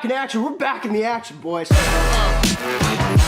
back in action. We're back in the action, boys.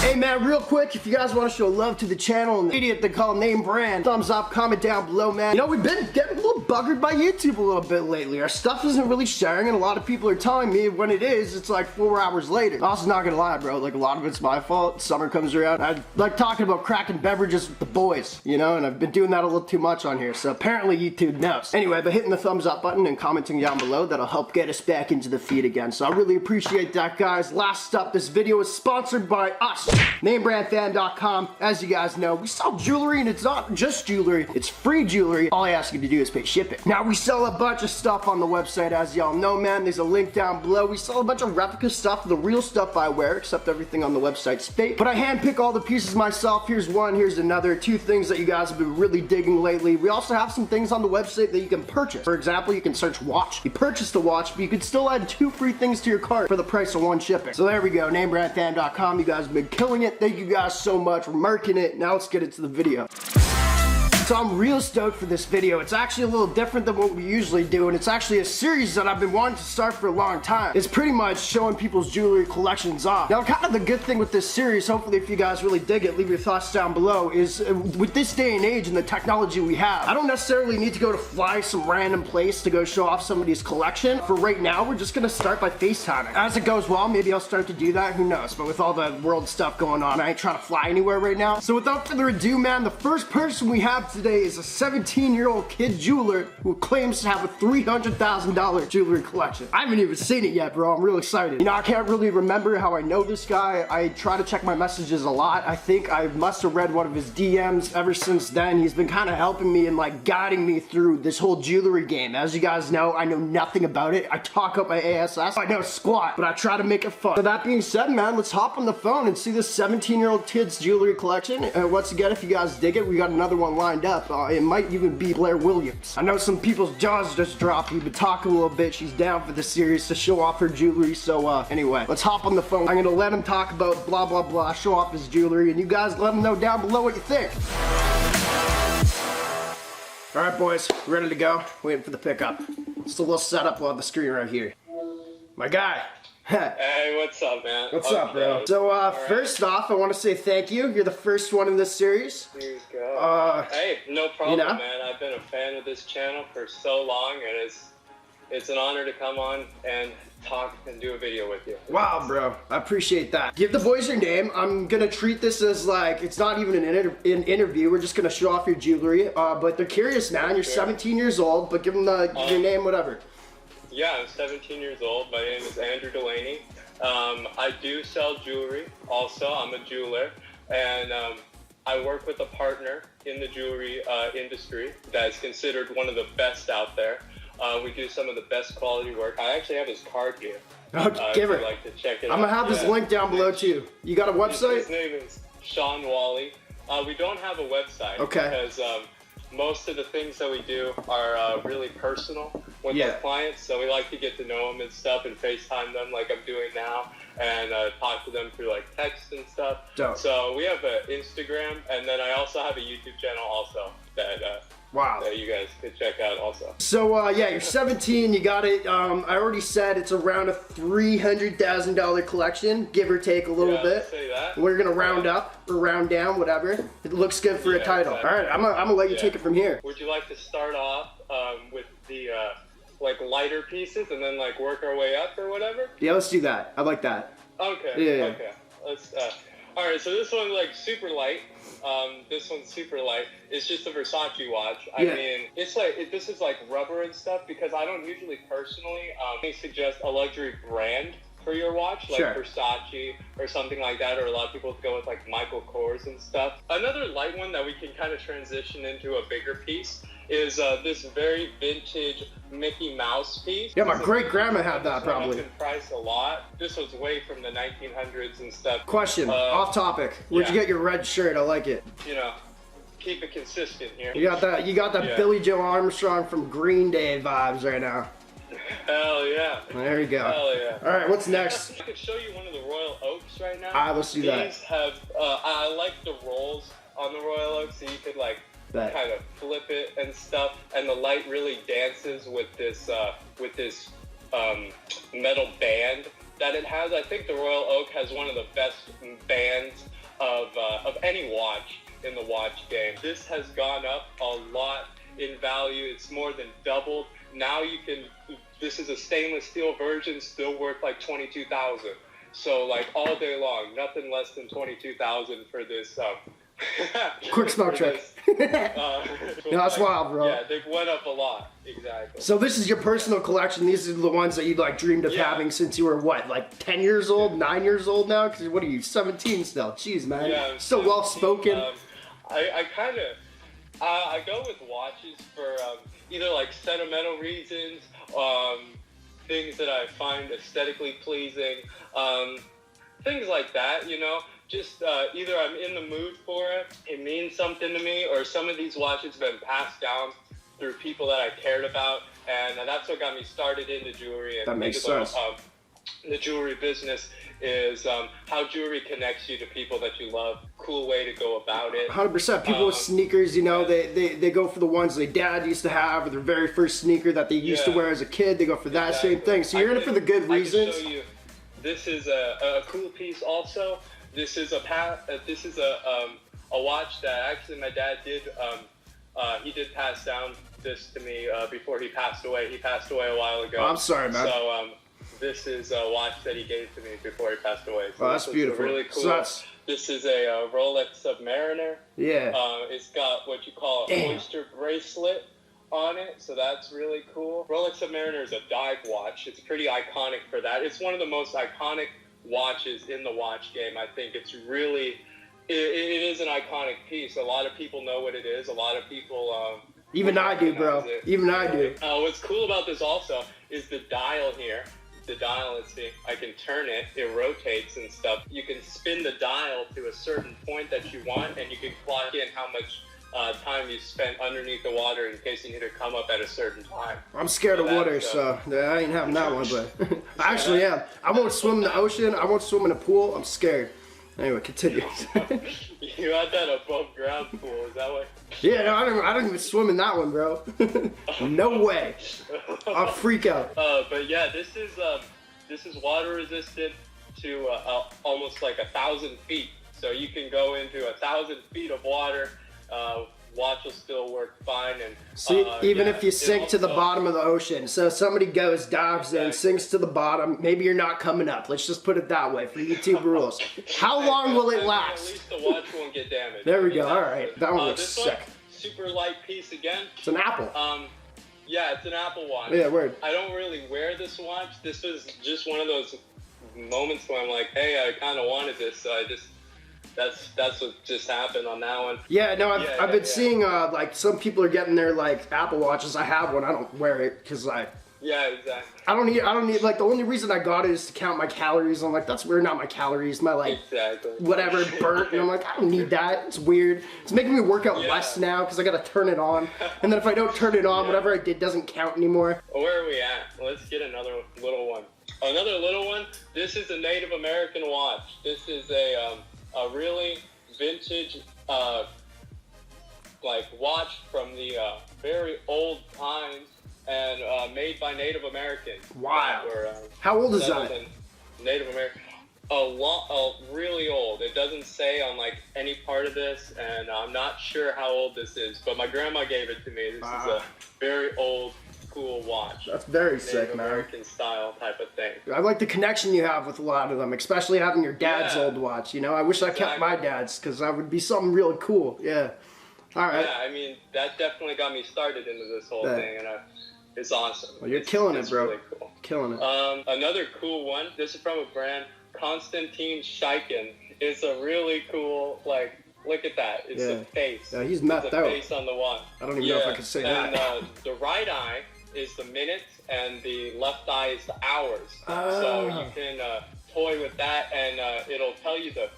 Hey man, real quick, if you guys want to show love to the channel and the idiot they call NameBran, thumbs up, comment down below, man. You know, we've been getting a little buggered by YouTube a little bit lately. Our stuff isn't really sharing, and a lot of people are telling me when it is, it's like 4 hours later. I'm also not gonna lie, bro, like a lot of it's my fault. Summer comes around, I like talking about cracking beverages with the boys, you know, and I've been doing that a little too much on here, so apparently YouTube knows. Anyway, but hitting the thumbs up button and commenting down below, that'll help get us back into the feed again, so I really appreciate that, guys. Last up, this video is sponsored by us, NameBranFan.com. As you guys know, we sell jewelry, and it's not just jewelry, it's free jewelry. All I ask you to do is pay shipping. Now, we sell a bunch of stuff on the website, as y'all know, man. There's a link down below. We sell a bunch of replica stuff, the real stuff I wear, except everything on the website's fake. But I handpick all the pieces myself. Here's one, here's another. 2 things that you guys have been really digging lately. We also have some things on the website that you can purchase. For example, you can search watch. You purchase the watch, but you can still add 2 free things to your cart for the price of 1 shipping. So there we go, NameBranFan.com. You guys have been killing it. Thank you guys so much for marking it. Now let's get into the video. So I'm real stoked for this video. It's actually a little different than what we usually do, and it's actually a series that I've been wanting to start for a long time. It's pretty much showing people's jewelry collections off. Now, kind of the good thing with this series, hopefully if you guys really dig it, leave your thoughts down below, is with this day and age and the technology we have, I don't necessarily need to go to fly some random place to go show off somebody's collection. For right now, we're just gonna start by FaceTiming. As it goes well, maybe I'll start to do that, who knows? But with all the world stuff going on, I ain't trying to fly anywhere right now. So without further ado, man, the first person we have today is a 17-year-old kid jeweler who claims to have a $300,000 jewelry collection. I haven't even seen it yet, bro. I'm real excited. You know, I can't really remember how I know this guy. I try to check my messages a lot. I think I must have read one of his DMs. Ever since then, he's been kind of helping me and like guiding me through this whole jewelry game. As you guys know, I know nothing about it. I talk up my ASS. I know squat, but I try to make it fun. So that being said, man, let's hop on the phone and see this 17-year-old kid's jewelry collection. And once again, if you guys dig it, we got another one lined up. It might even be Blair Williams. I know some people's jaws just dropped. We've been talking a little bit. She's down for the series to show off her jewelry. So anyway, let's hop on the phone. I'm gonna let him talk about blah, blah, blah, show off his jewelry, and you guys let him know down below what you think. All right, boys, ready to go? Waiting for the pickup. Just a little setup on the screen right here. My guy. Hey, what's up, man? What's up, bro? So, first off, I want to say thank you. You're the first one in this series. There you go. Hey, no problem, you know? man. I've been a fan of this channel for so long, and it's an honor to come on and talk and do a video with you. Wow, bro. I appreciate that. Give the boys your name. I'm gonna treat this as like, it's not even an interview. We're just gonna show off your jewelry. But they're curious, man. You're 17 years old, but give them your name, whatever. Yeah, I'm 17 years old. My name is Andrew Delaney. I do sell jewelry. Also, I'm a jeweler, and I work with a partner in the jewelry industry that's considered one of the best out there. We do some of the best quality work. I actually have his card here. Oh, give her. If you'd like to check it I'm out. gonna have this link down below too. You got a website? His name is Sean Wally. We don't have a website because most of the things that we do are really personal with the clients, so we like to get to know them and stuff and FaceTime them like I'm doing now, and talk to them through like text and stuff. Dope. So we have an Instagram, and then I also have a YouTube channel also that that you guys could check out also. So yeah, you're 17, you got it. I already said it's around a $300,000 collection, give or take a little bit. Say that. We're gonna round up or round down, whatever. It looks good for a title. Exactly. All right, I'm gonna let you take it from here. Would you like to start off with the like lighter pieces and then like work our way up or whatever? Yeah, let's do that. I like that. Okay. Yeah. Okay. Let's. All right. So this one's like super light. This one's super light. It's just a Versace watch. I mean, it's like this is like rubber and stuff because I don't usually personally suggest a luxury brand for your watch, like Versace or something like that, or a lot of people go with like Michael Kors and stuff. Another light one that we can kind of transition into a bigger piece is this very vintage Mickey Mouse piece. Yeah, my great-grandma had that probably. It's priced a lot. This was way from the 1900s and stuff. Question, off topic. Where'd you get your red shirt? I like it. You know, keep it consistent here. You got that Billy Joe Armstrong from Green Day vibes right now. Hell yeah. There you go. Hell yeah. All right, what's next? I could show you one of the Royal Oaks right now. Let's do that. These have, I like the rolls on the Royal Oaks, so you could like kind of flip it and stuff, and the light really dances with this metal band that it has. I think the Royal Oak has one of the best bands of any watch in the watch game. This has gone up a lot in value. It's more than doubled. Now you can, this is a stainless steel version, still worth like $22,000. So like all day long, nothing less than $22,000 for this. Quick smoke check. No, that's wild, bro. Yeah, they've went up a lot. Exactly. So this is your personal collection. These are the ones that you like dreamed of having since you were what, like 10 years old, 9 years old now? Because what are you, 17 still? Jeez, man. Yeah, so well spoken. I kind of, I go with watches for either like sentimental reasons, things that I find aesthetically pleasing, things like that, you know. Just either I'm in the mood for it, it means something to me, or some of these watches have been passed down through people that I cared about, and that's what got me started into jewelry. And that makes sense. The jewelry business is how jewelry connects you to people that you love. Cool way to go about it. 100%. People with sneakers, you know, they go for the ones their dad used to have, or their very first sneaker that they used to wear as a kid. They go for that same thing. So you're in it for the good reasons. I can show you. This is a cool piece also. This is a watch that actually my dad did. He did pass down this to me before he passed away. He passed away a while ago. Oh, I'm sorry, man. So this is a watch that he gave to me before he passed away. So that's beautiful. Really cool. So this is a Rolex Submariner. Yeah. It's got what you call an oyster bracelet on it, so that's really cool. Rolex Submariner is a dive watch. It's pretty iconic for that. It's one of the most iconic watches in the watch game. I think it's really, it is an iconic piece. A lot of people know what it is. A lot of people even I do, bro. Even I do. What's cool about this also is the dial here. The dial, let's see, I can turn it, it rotates and stuff. You can spin the dial to a certain point that you want, and you can clock in how much time you spent underneath the water in case you need to come up at a certain time. I'm scared of water, so I ain't having that one, but I actually am. I won't swim in the ocean. I won't swim in a pool. I'm scared. Anyway, continue. You had that above ground pool, is that what? Yeah, no, I don't even swim in that one, bro. No way. I'll freak out. But yeah, this is water resistant to almost like 1,000 feet. So you can go into 1,000 feet of water. Watch will still work fine, and see, even if you sink to the bottom of the ocean, so somebody dives in, sinks to the bottom, maybe you're not coming up. Let's just put it that way for YouTube rules. How long will it last? At least the watch won't get damaged. There we go. All right, that one looks sick. Super light piece again. It's an Apple. Yeah, it's an Apple Watch. Yeah, word. I don't really wear this watch. This was just one of those moments where I'm like, hey, I kind of wanted this, so I just. That's what just happened on that one. Yeah, no, I've been seeing like some people are getting their like Apple Watches. I have one. I don't wear it because yeah, exactly. I don't need like the only reason I got it is to count my calories. I'm like, that's weird, not my calories, my like whatever burnt, and I'm like, I don't need that. It's weird. It's making me work out less now because I gotta turn it on, and then if I don't turn it on, whatever I did doesn't count anymore. Well, where are we at? Let's get another little one. Another little one. This is a Native American watch. This is a really vintage like watch from the very old times, and made by Native Americans. Wow. How old is that? Native American. Really old. It doesn't say on like any part of this, and I'm not sure how old this is, but my grandma gave it to me. This is a very old, cool watch. That's very sick, man. American style type of thing. I like the connection you have with a lot of them, especially having your dad's old watch. You know, I wish I kept my dad's because that would be something really cool. Yeah. All right. Yeah, I mean, that definitely got me started into this whole thing, and it's awesome. Well, you're killing it, bro. Really cool. Killing it. Another cool one. This is from a brand, Konstantin Scheiken. It's a really cool, like, look at that. It's the face. Yeah, he's methed out. The face on the watch. I don't even know if I can say that. And the right eye is the minutes, and the left eye is the hours. So you can toy with that, and it'll tell you the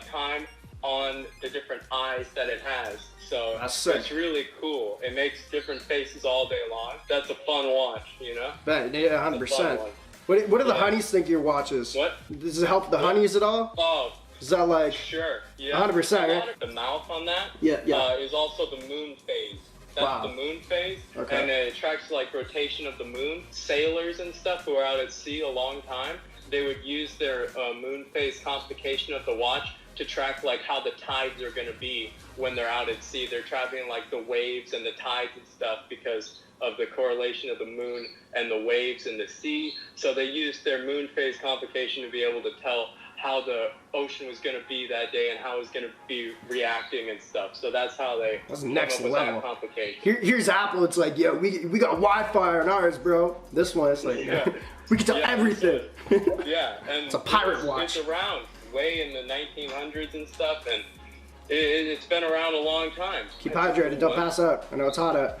time on the different eyes that it has. So it's really cool. It makes different faces all day long. That's a fun watch, you know? Bet, yeah, 100%. What do the honeys think your watch is? What? Does it help the honeys at all? Oh. Is that like... Sure, yeah. 100%, right? The mouth on that is also the moon phase. That's the moon phase, and it tracks like rotation of the moon. Sailors and stuff who are out at sea a long time, they would use their moon phase complication of the watch to track like how the tides are going to be when they're out at sea. They're tracking like the waves and the tides and stuff because of the correlation of the moon and the waves in the sea. So they used their moon phase complication to be able to tell how the ocean was going to be that day and how it was going to be reacting and stuff. So that's how they came up with that complication. Here's Apple. It's like, yo, we got Wi-Fi on ours, bro. This one, it's like, we can tell everything. Yeah, and it's a pirate watch. It's around way in the 1900s and stuff, and it's been around a long time. Keep hydrated. Don't pass out. I know it's hot out.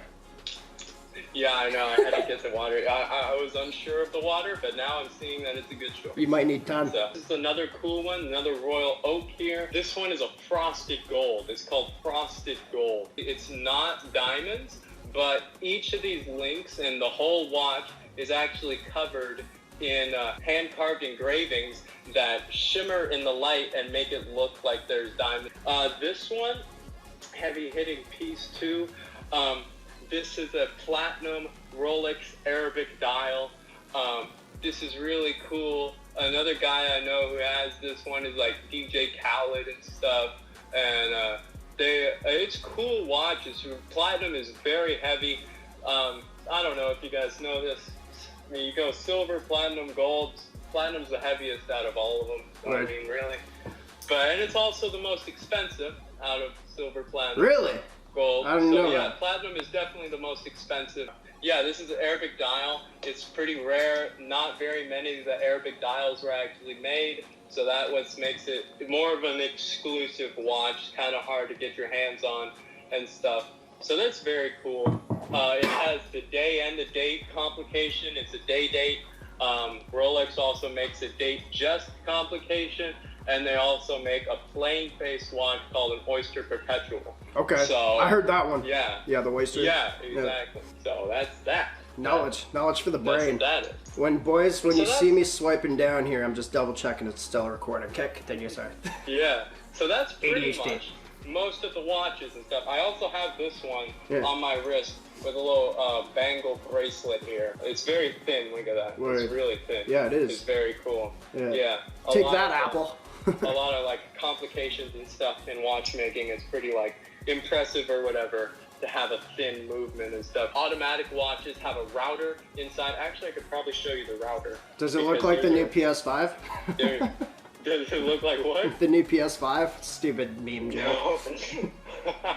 Yeah, I know. I had to get the water. I was unsure of the water, but now I'm seeing that it's a good choice. You might need time. So, this is another cool one, another royal oak here. This one is a frosted gold. It's called frosted gold. It's not diamonds, but each of these links and the whole watch is actually covered in hand-carved engravings that shimmer in the light and make it look like there's diamonds. This one, heavy-hitting piece too. This is a platinum Rolex Arabic dial. This is really cool. Another guy I know who has this one is like DJ Khaled and stuff. And it's cool watches. Platinum is very heavy. I don't know if you guys know this. I mean, you go silver, platinum, gold. Platinum's the heaviest out of all of them. So, right. I mean, really. And it's also the most expensive out of silver, platinum. Really? Gold. I don't know. Yeah, platinum is definitely the most expensive. Yeah, this is an Arabic dial. It's pretty rare. Not very many of the Arabic dials were actually made, so that what makes it more of an exclusive watch. Kind of hard to get your hands on and stuff. So that's very cool. It has the day and the date complication. It's a day date. Rolex also makes a date just complication. And they also make a plain face watch called an Oyster Perpetual. Okay, so I heard that one. Yeah. Yeah, the Oyster. Yeah, exactly. Yeah. So that's that. Knowledge for the brain. That's what that is. When you see me swiping down here, I'm just double checking it's still recording. Okay, continue, sorry. Yeah, so that's pretty ADHD. much most of the watches and stuff. I also have this one on my wrist with a little bangle bracelet here. It's very thin, look at that. Word. It's really thin. Yeah, it is. It's very cool. Yeah. Take that, Apple. A lot of like complications and stuff in watchmaking. It's pretty like impressive or whatever to have a thin movement and stuff. Automatic watches have a router inside. Actually, I could probably show you the router. Does it look like the new PS5? Does it look like what? The new PS5? Stupid meme joke. No.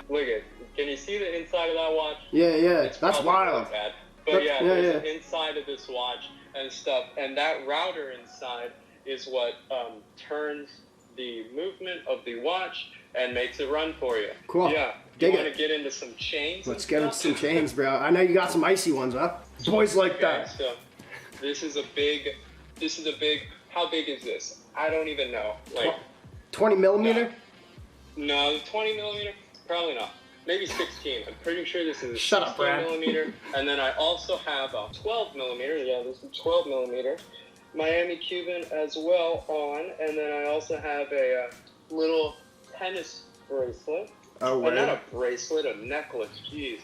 Look at. Can you see the inside of that watch? Yeah. That's wild. Bad. But there's inside of this watch and stuff, and that router inside is what turns the movement of the watch and makes it run for you. Cool. Yeah. Do you want to get into some chains? Let's get into some chains, bro. I know you got some icy ones, huh? Boys like that. So this is a big, how big is this? I don't even know. Like 20 millimeter? No, 20 millimeter? Probably not. Maybe 16. I'm pretty sure this is a 16 Brad. millimeter. And then I also have a 12 millimeter. Yeah, this is 12 millimeter. Miami Cuban as well on. And then I also have a little tennis bracelet. Oh, well, not a bracelet, a necklace. Jeez.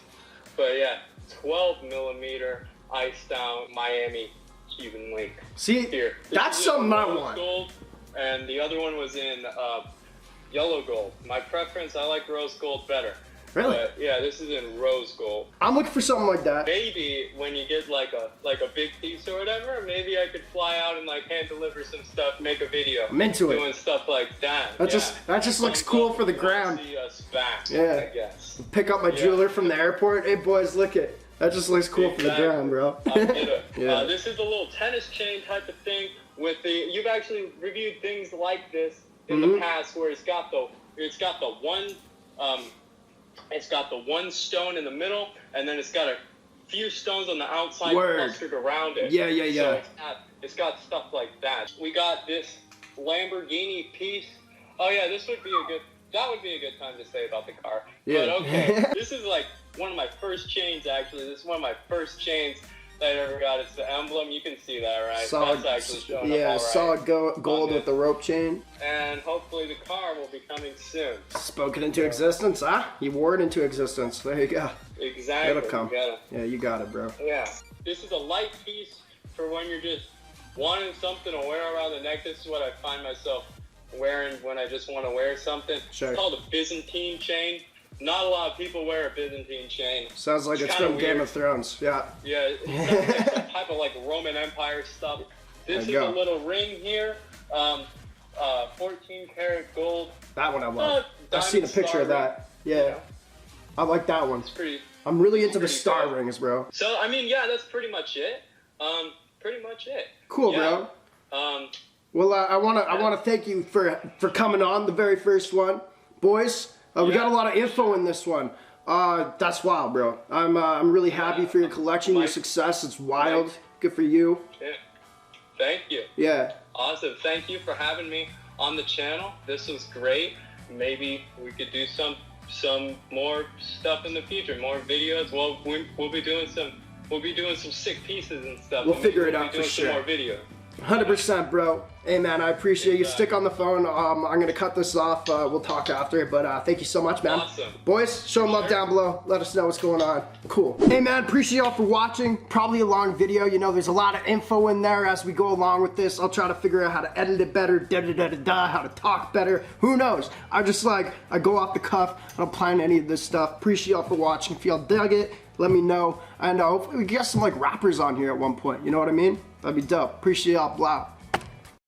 But yeah, 12 millimeter iced out Miami Cuban link. See, here. That's something I want. Gold, and the other one was in yellow gold. My preference, I like rose gold better. Really? But yeah, this is in rose gold. I'm looking for something like that. Maybe when you get like a big piece or whatever, maybe I could fly out and like hand deliver some stuff, make a video. I'm into it. Doing stuff like that. That just looks cool for the ground. See us back, yeah. I guess. Pick up my jeweler from the airport. Hey boys, look it. That just looks cool for the ground, bro. This is a little tennis chain type of thing with the. You've actually reviewed things like this in the past, where it's got the one stone in the middle, and then it's got a few stones on the outside clustered around it. Yeah. So it's got stuff like that. We got this Lamborghini piece. Oh yeah, that would be a good time to say about the car. Yeah. But okay, this is like one of my first chains actually. This is one of my first chains that I ever got. It's the emblem. You can see that, right? Solid, that's actually showing up all right. Solid gold with the rope chain. And hopefully the car will be coming soon. Spoken into existence, huh? You wore it into existence. There you go. Exactly. It'll come. Yeah, you got it, bro. Yeah. This is a light piece for when you're just wanting something to wear around the neck, this is what I find myself wearing when I just want to wear something. Sure. It's called a Byzantine chain. Not a lot of people wear a Byzantine chain. Sounds like it's from Game of Thrones. Yeah. Yeah, it sounds like some type of like Roman Empire stuff. This is a little ring here. 14 karat gold. That one I love. I've seen a picture of that. Yeah. You know? I like that one. It's pretty. I'm really into the star cool. rings, bro. So I mean, yeah, that's pretty much it. Pretty much it. Cool, yeah. bro. Well, I wanna thank you for coming on the very first one, boys. We got a lot of info in this one. That's wild, bro. I'm really happy for your collection, your success. It's wild. Good for you. Yeah. Thank you. Yeah. Awesome. Thank you for having me on the channel. This was great. Maybe we could do some more stuff in the future, more videos. Well, we'll be doing some sick pieces and stuff. We'll figure it out for sure. Some more videos. 100%, bro. Hey, man, I appreciate you. Stick on the phone. I'm going to cut this off. We'll talk after, but thank you so much, man. Awesome. Boys, show them love down below. Let us know what's going on. Cool. Hey, man, appreciate y'all for watching. Probably a long video. You know, there's a lot of info in there as we go along with this. I'll try to figure out how to edit it better, how to talk better. Who knows? I go off the cuff. I don't plan any of this stuff. Appreciate y'all for watching. If y'all dug it, let me know. And hopefully we get some like rappers on here at one point. You know what I mean? That'd be dope. Appreciate y'all. Blah.